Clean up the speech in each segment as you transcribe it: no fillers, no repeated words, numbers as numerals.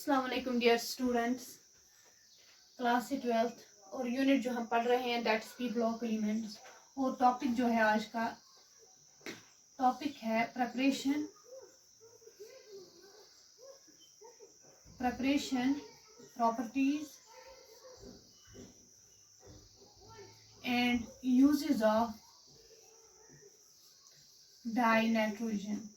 अस्सलाम वालेकुम dear students, class 12th और यूनिट जो हम पढ़ रहे हैं दैट्स पी ब्लॉक एलिमेंट्स। और टॉपिक जो है आज का टॉपिक है preparation properties and uses of dinitrogen.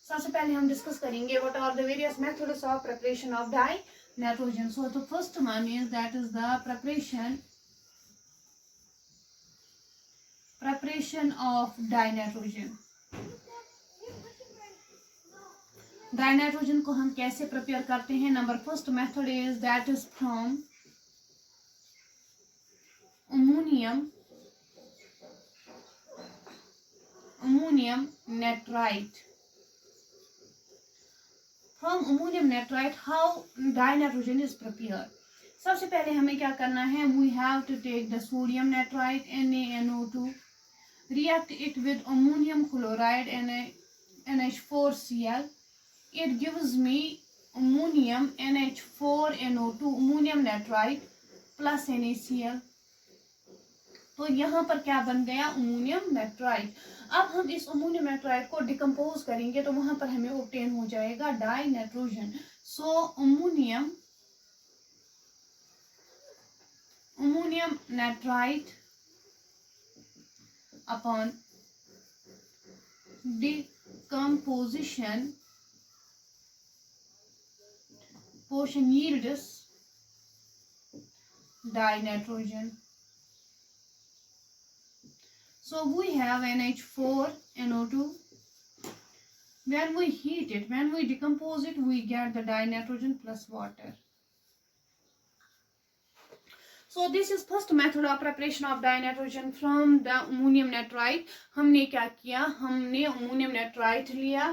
सबसे पहले हम डिस्कस करेंगे what are the various methods of preparation of dinitrogen. So the first one is that is the preparation of dinitrogen. Dinitrogen को हम कैसे prepare करते हैं? Number first method is that is from ammonium nitrite. From ammonium nitrite how dinitrogen is prepared. सबसे पहले हमें क्या करना है? We have to take the sodium nitrite NaNO2, react it with ammonium chloride NH4Cl. It gives me ammonium NH4NO2 ammonium nitrite plus NaCl। तो यहाँ पर क्या बन गया? Ammonium nitrite. अब हम इस अमोनियम नाइट्राइट को डिकम्पोज करेंगे तो वहां पर हमें ऑब्टेन हो जाएगा die nitrogen. So ammonium nitrite upon decomposition portion yields dinitrogen. So we have NH4NO2. When we heat it, when we decompose it, we get the dinitrogen plus water. So this is first method of preparation of dinitrogen from the ammonium nitrite। हमने क्या किया? हमने ammonium nitrite लिया।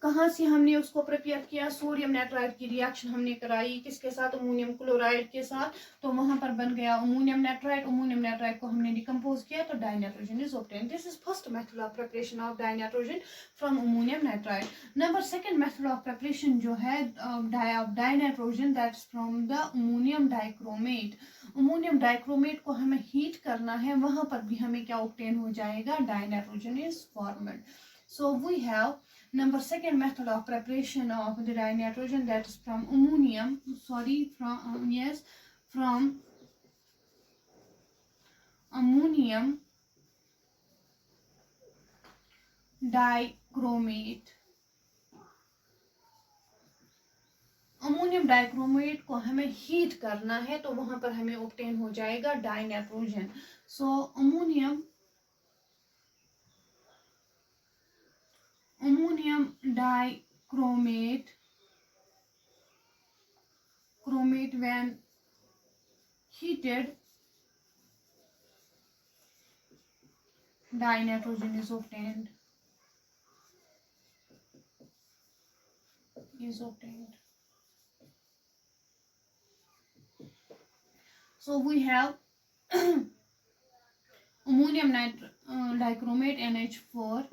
कहाँ से हमने उसको prepare किया? सोडियम नाइट्राइट की रिएक्शन हमने कराई किसके साथ? अमोनियम क्लोराइड के साथ। तो वहां पर बन गया अमोनियम नाइट्राइट। अमोनियम नाइट्राइट को हमने डिकम्पोज किया तो dinitrogen is obtain. This is first method of preparation of dinitrogen from ammonium nitrite. Number second method of preparation जो है dinitrogen that's from the ammonium dichromate. Ammonium dichromate को हमें heat करना है, वहां पर भी हमें क्या ऑब्टेन हो जाएगा? Dinitrogen is formed. So we have number second method of preparation of the dinitrogen that is from ammonium dichromate। Ammonium dichromate को हमें हीट करना है तो वहां पर हमें ऑब्टेन हो जाएगा dinitrogen. So ammonium dichromate when heated dinitrogen is obtained So we have ammonium dichromate NH4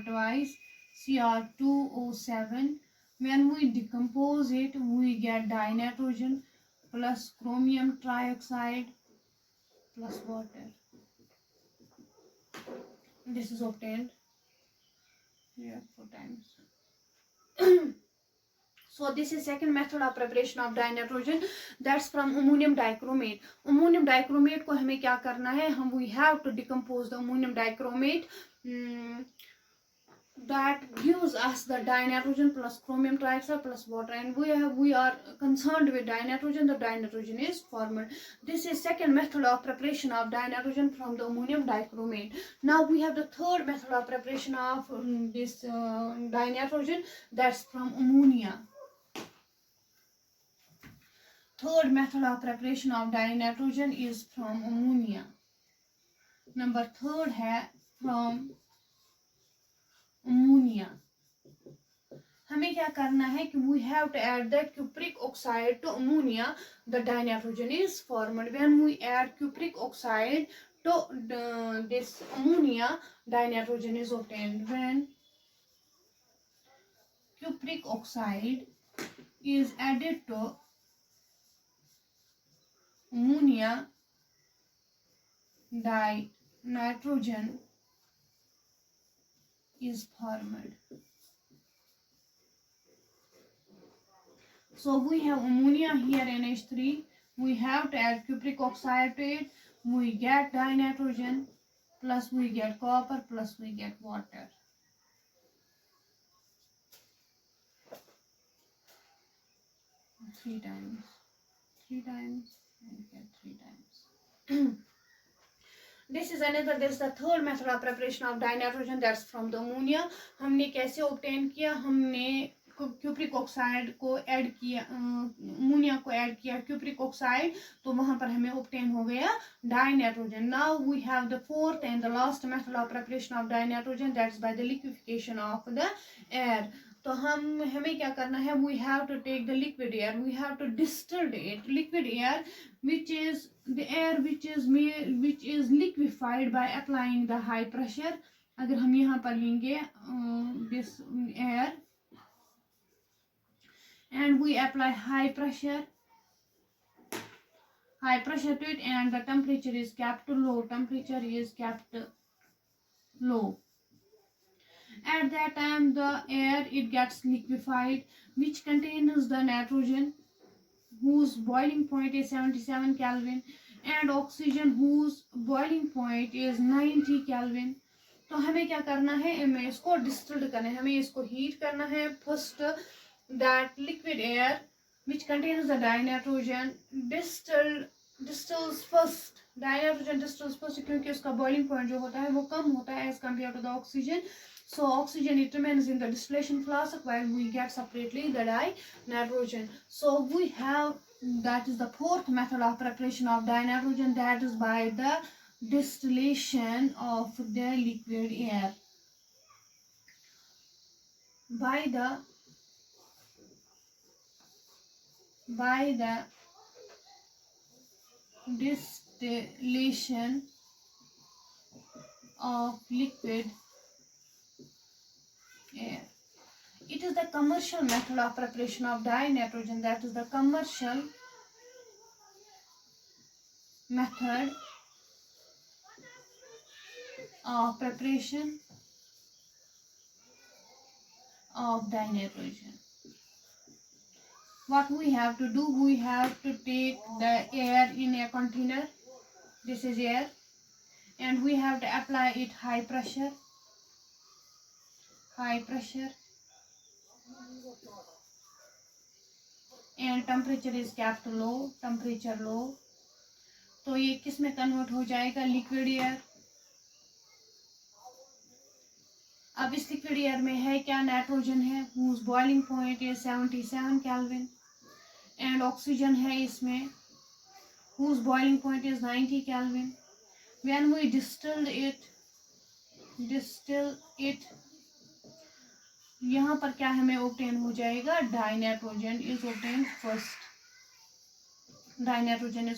twice Cr2O7. When we decompose it, we get dinitrogen plus chromium trioxide plus water. This is obtained here 4 times. So this is second method of preparation of dinitrogen that's from ammonium dichromate। ammonium dichromate को हमें क्या करना है? we have to decompose the ammonium dichromate that gives us the dinitrogen plus chromium trioxide plus water, and we are concerned with dinitrogen. The dinitrogen is formed. This is second method of preparation of dinitrogen from the ammonium dichromate. Now we have the third method of preparation of this dinitrogen that's from ammonia। Third method of preparation of dinitrogen is from ammonia। number third है from ammonia. हमें क्या करना है कि we have to add the cupric oxide to ammonia, the dinitrogen is formed। when we add cupric oxide to this ammonia, dinitrogen is obtained। when cupric oxide is added to ammonia dinitrogen is formed. So we have ammonia here, NH3. We have to add cupric oxide to it. We get dinitrogen, plus we get copper, plus we get water. Three times, and get 3 times. This is the third method of preparation of dinitrogen, that's from the ammonia. हमने कैसे obtain किया? हमने cupric oxide को add किया, ammonia को add किया cupric oxide, तो वहां पर हमें ऑब्टेन हो गया dinitrogen. Now we have the fourth and the last method of preparation of dinitrogen, that's by the liquefaction of the air. तो हमें क्या करना है? We have to take the liquid air, we have to distilled it. Liquid air which is the air which is liquefied by applying the high pressure. अगर हम यहाँ पर लेंगे this air and we apply high pressure to it, and the temperature is kept low. At that time the air, it gets liquefied, which contains the nitrogen whose boiling point is 77 Kelvin and oxygen whose boiling point is 90 Kelvin. तो हमें क्या करना है? हमें इसको distilled करना है, हमें इसको हीट करना है. First that liquid air which contains the dinitrogen distills first. Dinitrogen distills first क्योंकि उसका boiling point जो होता है वो कम होता है as compared to the oxygen. So oxygen, it remains in the distillation flask while we get separately the dinitrogen. So we have, that is the fourth method of preparation of dinitrogen, that is by the distillation of the liquid air. By the distillation of liquid air. It is the commercial method of preparation of dinitrogen, that is the commercial method of preparation of dinitrogen. What we have to do? We have to take the air in a container. This is air, and we have to apply it high pressure, and temperature is kept low, तो ये किस में convert हो जाएगा? Liquid air. अब इस liquid air में है क्या? नाइट्रोजन है whose boiling point is 77 Kelvin, and oxygen है इसमें whose boiling point is 90 Kelvin. When we distill it, यहाँ पर क्या हमें obtain हो जाएगा? Dinitrogen is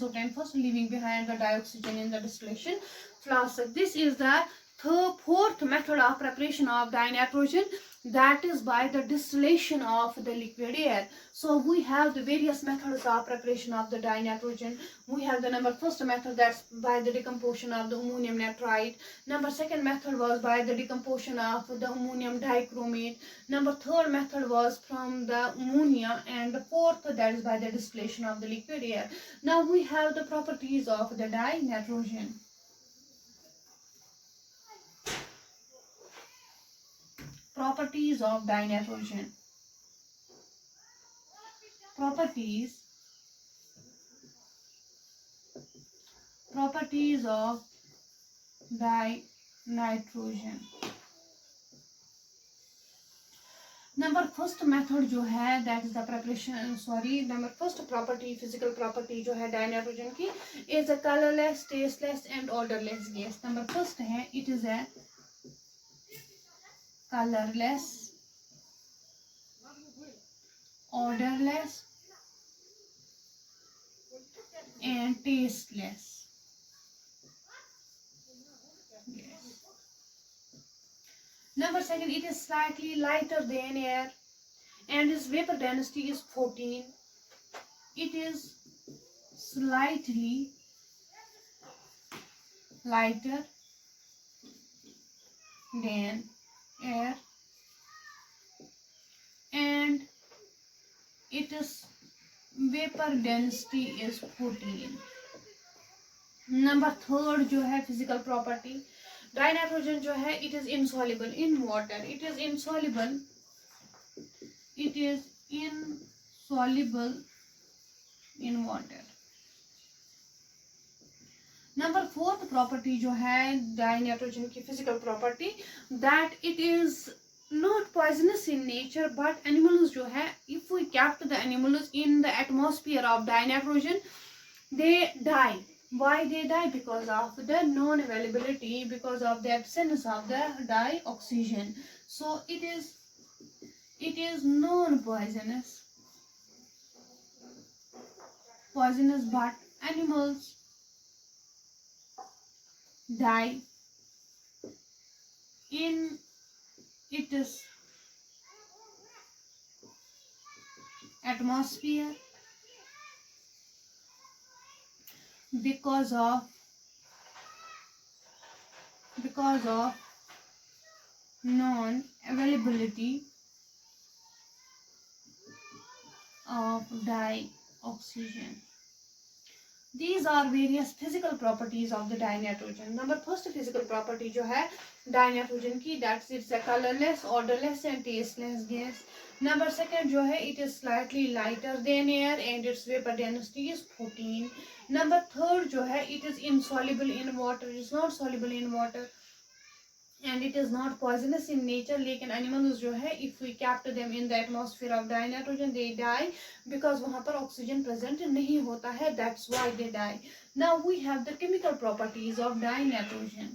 obtained first, leaving behind the dioxygen in the distillation flask. This is the fourth method of preparation of dinitrogen, that is by the distillation of the liquid air. So we have the various methods of preparation of the dinitrogen. We have the first method, that's by the decomposition of the ammonium nitrite. Second method was by the decomposition of the ammonium dichromate. Third method was from the ammonia, and the fourth, that is by the distillation of the liquid air. Now we have the properties of the dinitrogen. Properties of dinitrogen. Properties of dinitrogen. First method जो है, that is the preparation, first property, physical property जो है dinitrogen की, is a colourless, tasteless and odourless gas. First है, it is a colorless, odorless and tasteless. Yes. Second, it is slightly lighter than air. and its vapor density is 14. It is slightly lighter than air, and its vapor density is 14. Number third जो है physical property, dry nitrogen जो है it is insoluble in water, it is insoluble in water. Number fourth property जो है dry nitrogen की physical property, that it is not poisonous in nature, but animals जो है if we kept the animals in the atmosphere of dry nitrogen they die. Why they die? Because of the non-availability, because of the absence of the dioxygen. So it is non-poisonous, but animals die in its atmosphere because of non-availability of dioxygen. These are various physical properties of the dinitrogen. Number first physical property जो है dinitrogen की, that's it's a colorless, odorless and tasteless gas. Number second जो है it is slightly lighter than air and its vapor density is 14. Number third जो है it is insoluble in water, it is not soluble in water and it is not poisonous in nature. लेकिन animals जो है if we kept them in the atmosphere of dinitrogen they die because वहाँ पर oxygen present नहीं होता है, that's why they die. Now we have the chemical properties of dinitrogen.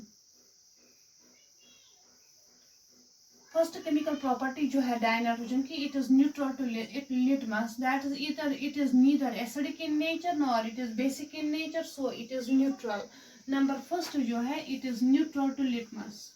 First chemical property जो है dinitrogen की, it is neutral to litmus, that is either it is neither acidic in nature nor it is basic in nature, so it is neutral. Number first जो है it is neutral to litmus.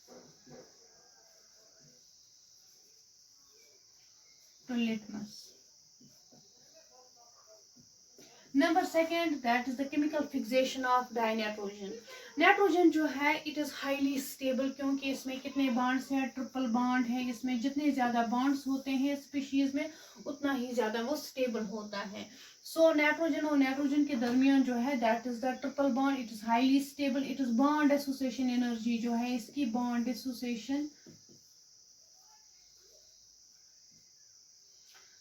Number second, that is the chemical fixation of dinitrogen. Nitrogen जो है it is highly stable, क्योंकि इसमें कितने bonds हैं, triple bond है, इसमें जितने ज्यादा बॉन्ड्स होते हैं स्पीशीज में उतना ही ज्यादा वो स्टेबल होता है. सो नाइट्रोजन और नाइट्रोजन के दरमियान जो है that is the triple bond, it is highly stable. It is bond association energy जो है इसकी, bond association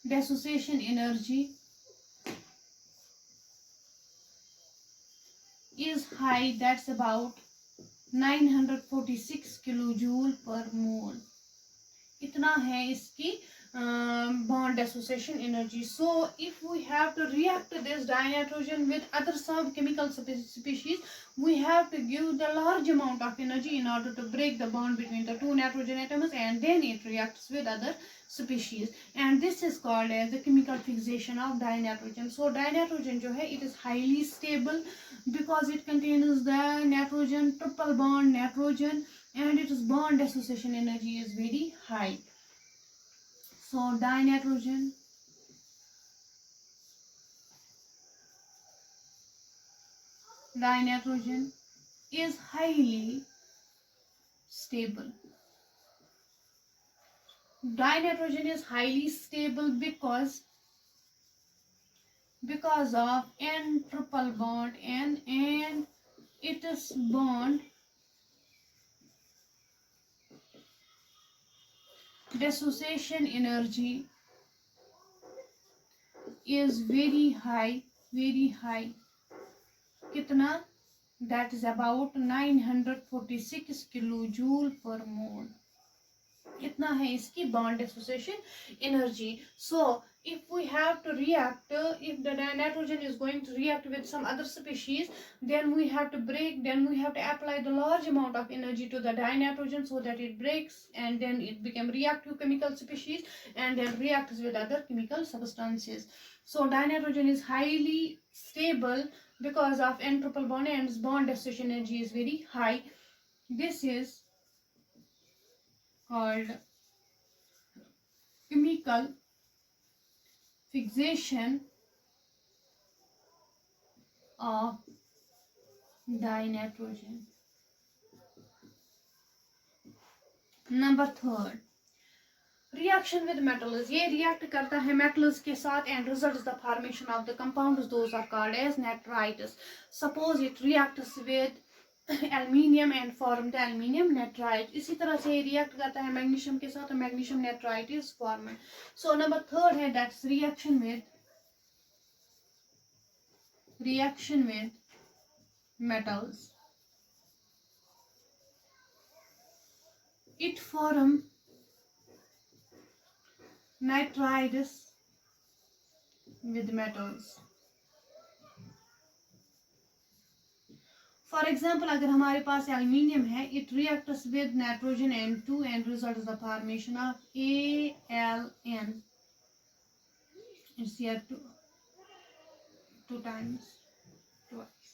energy is high, that's about 946 kilojoule per mole. इतना है इसकी bond association energy. So if we have to react this dinitrogen with other some chemical species, we have to give the large amount of energy in order to break the bond between the two nitrogen atoms, and then it reacts with other species, and this is called as the chemical fixation of dinitrogen. So dinitrogen जो है it is highly stable because it contains the nitrogen, triple bond nitrogen, and its bond association energy is very high. So dinitrogen is highly stable. Dinitrogen is highly stable because of N triple bond and its bond dissociation energy is very high. कितना? That is about 946 kilojoule per mole. इतना है इसकी bond association energy. So if we have to react, if the nitrogen is going to react with some other species, then we have to apply the large amount of energy to the dinitrogen so that it breaks, and then it become reactive chemical species and then reacts with other chemical substances. So dinitrogen is highly stable because of N triple bond and its bond association energy is very high. This is called chemical fixation of dinitrogen. Number third, reaction with metals. ये react करता है metals के साथ and results the formation of the compounds. Those are called as nitrites. Suppose it reacts with aluminium and form the aluminium nitrite. इसी तरह से react करता है magnesium के साथ, magnesium nitrite is formed. So number third है that's reaction with metals. It form nitrides with metals. For example, अगर हमारे पास एल्यूमिनियम है, it reacts with nitrogen N2 and results the formation of ALN. It's here two times twice.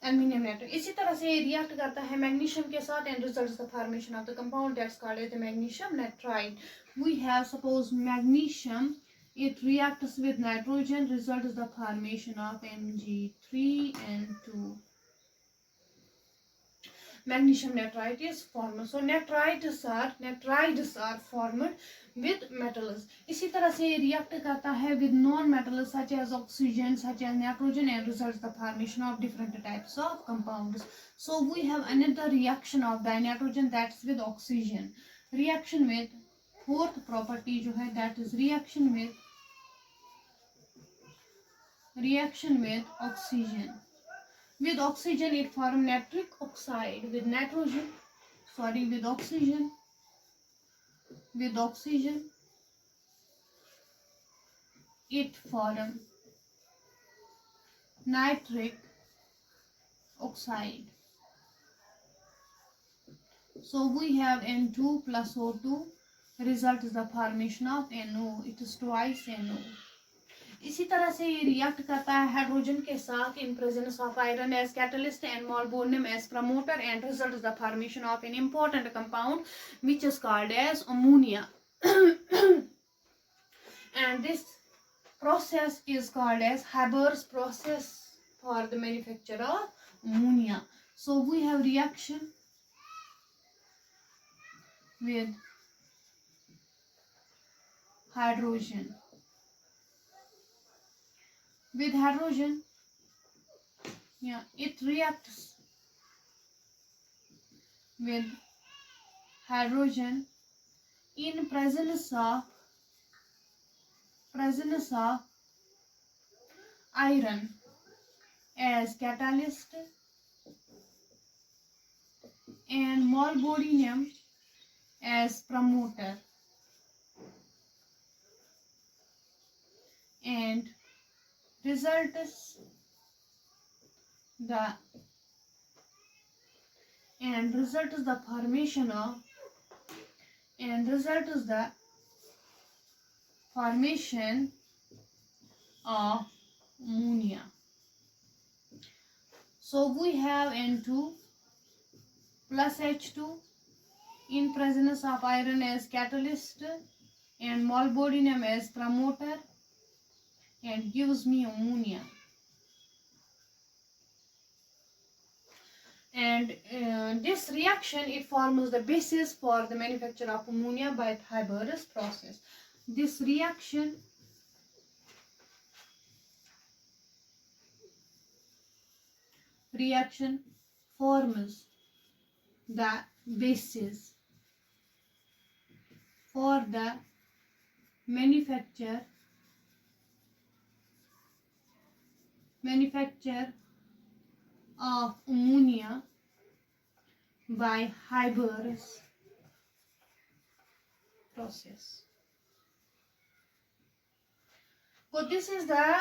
Aluminium nitrate. इसी तरह से react करता है magnesium के साथ and results the formation of the compound that's called as the magnesium nitride. We have suppose magnesium. It reacts with nitrogen, results the formation of Mg3N2. Magnesium nitrite is formed. So nitrides are formed with metals. इसी तरह से react करता है with non-metals such as oxygen, such as nitrogen and results the formation of different types of compounds. So we have another reaction of dinitrogen that's with oxygen. Reaction with fourth property जो है that is reaction with oxygen. With oxygen it form nitric oxide. With oxygen it form nitric oxide. So we have N2 plus O2, result is the formation of NO. It is twice NO. इसी तरह से ये react करता है hydrogen के साथ in presence of iron as catalyst and molybdenum as promoter and results the formation of an important compound which is called as ammonia. And this process is called as Haber's process for the manufacture of ammonia. So we have reaction with hydrogen. With hydrogen, it reacts with hydrogen in presence of iron as catalyst and molybdenum as promoter, and results the formation of ammonia. So we have N2 plus H2 in presence of iron as catalyst and molybdenum as promoter and gives me ammonia. And this reaction it forms the basis for the manufacture of ammonia by Haber's process. This reaction forms the basis for the manufacture of ammonia by Haber's process. So this is the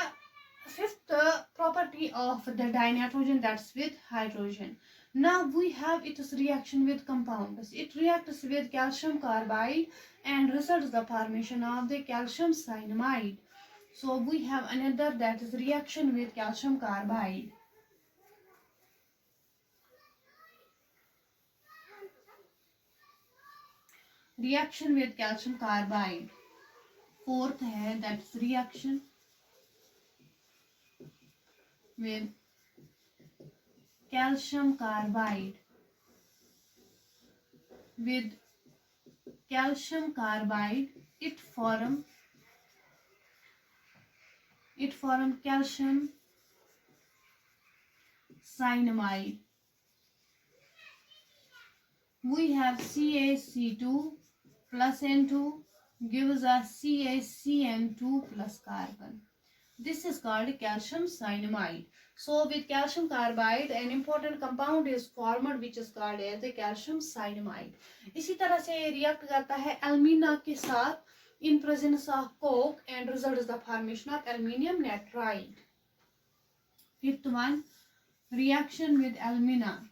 fifth property of the dinitrogen, that's with hydrogen. Now we have its reaction with compounds. It reacts with calcium carbide and results the formation of the calcium cyanide. So we have another that is reaction with calcium carbide. Reaction with calcium carbide fourth है that's reaction with calcium carbide. With calcium carbide, it form calcium cyanamide. We have CaC2 plus N2 gives us CaCN2 plus carbon. This is called calcium cyanamide. So with calcium carbide, an important compound is formed which is called as the calcium cyanamide. इसी तरह से react करता है alumina के साथ in presence of coke and results the formation of aluminium nitride. Fifth one, reaction with alumina.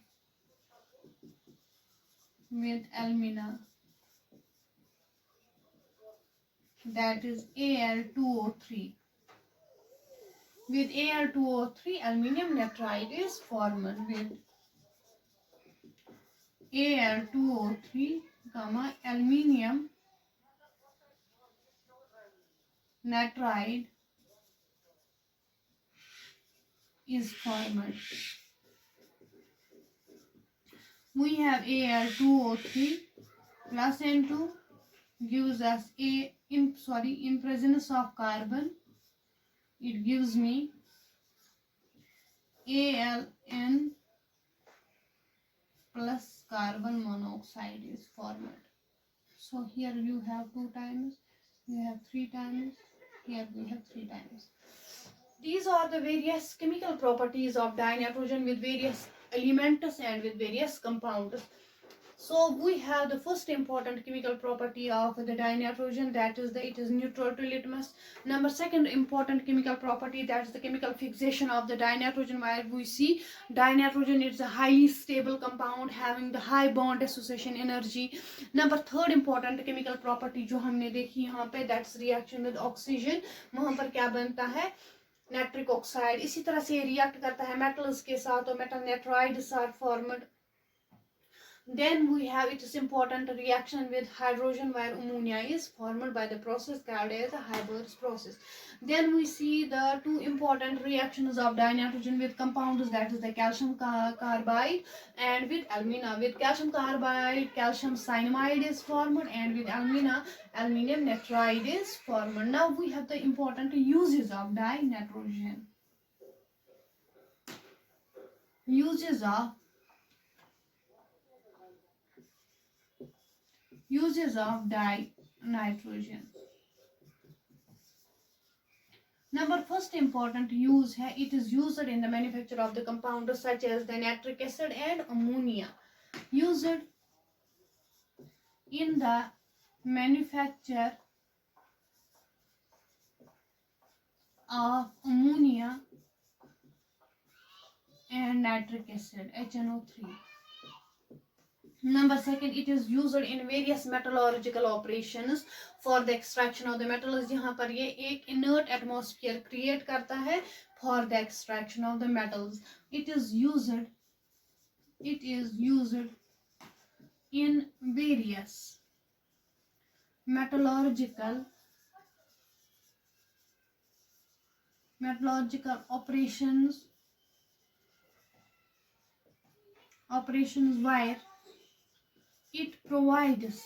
That is Al2O3. With Al2O3, aluminium nitride is formed. With Al2O3, aluminium nitride is formed. We have Al2O3 plus N2 gives us in presence of carbon, it gives me Aln plus carbon monoxide is formed. So here you have 2 times, you have 3 times, here we have 3 times. These are the various chemical properties of dinitrogen with various elements and with various compounds. So we have the first important chemical property of the dinitrogen, that is it is neutral to litmus. Second important chemical property, that is the chemical fixation of the dinitrogen, where we see dinitrogen is a highly stable compound having the high bond association energy. Third important chemical property जो हमने देखी यहाँ पे, that's reaction with oxygen. वहाँ पर क्या बनता है, नाइट्रिक ऑक्साइड. इसी तरह से रिएक्ट करता है मेटल्स के साथ और metal nitrides are formed. Then we have it is important reaction with hydrogen, where ammonia is formed by the process called as the Haber's process. Then we see the 2 important reactions of dinitrogen with compounds, that is the calcium carbide and with alumina. With calcium carbide, calcium cyanamide is formed, and with alumina, aluminium nitride is formed. Now we have the important uses of dinitrogen. Uses of dinitrogen. First important use है, it is used in the manufacture of the compounds such as the nitric acid and ammonia. Used in the manufacture of ammonia and nitric acid, HNO3. Second, it is used in various metallurgical operations for the extraction of the metals, जहाँ पर ये एक inert atmosphere create करता है for the extraction of the metals. It is used in various metallurgical operations where it provides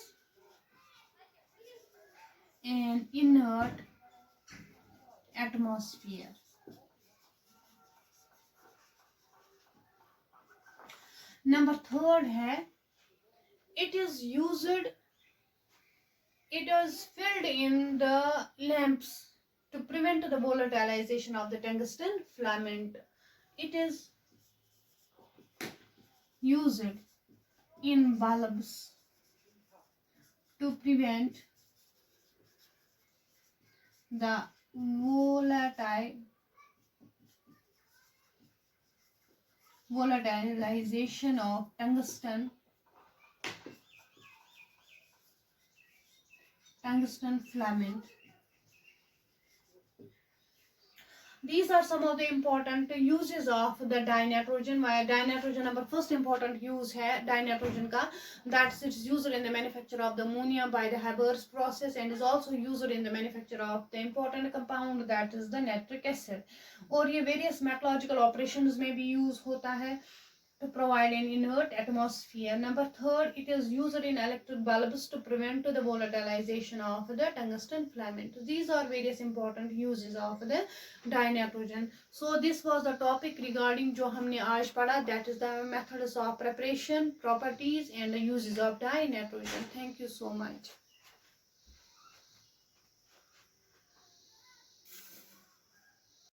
an inert atmosphere. Third है, it is filled in the lamps to prevent the volatilization of the tungsten filament. It is used in bulbs to prevent the volatilization of tungsten filament. These are some of the important uses of the dinitrogen. Why dinitrogen number first important use है dinitrogen का, that it is used in the manufacture of the ammonia by the Haber's process and is also used in the manufacture of the important compound that is the nitric acid. और ये various metallurgical operations में भी use होता है to provide an inert atmosphere. Number third, it is used in electric bulbs to prevent the volatilization of the tungsten filament. These are various important uses of the dinitrogen. So this was the topic regarding जो हमने आज पढ़ा, that is the methods of preparation, properties and the uses of dinitrogen. Thank you so much.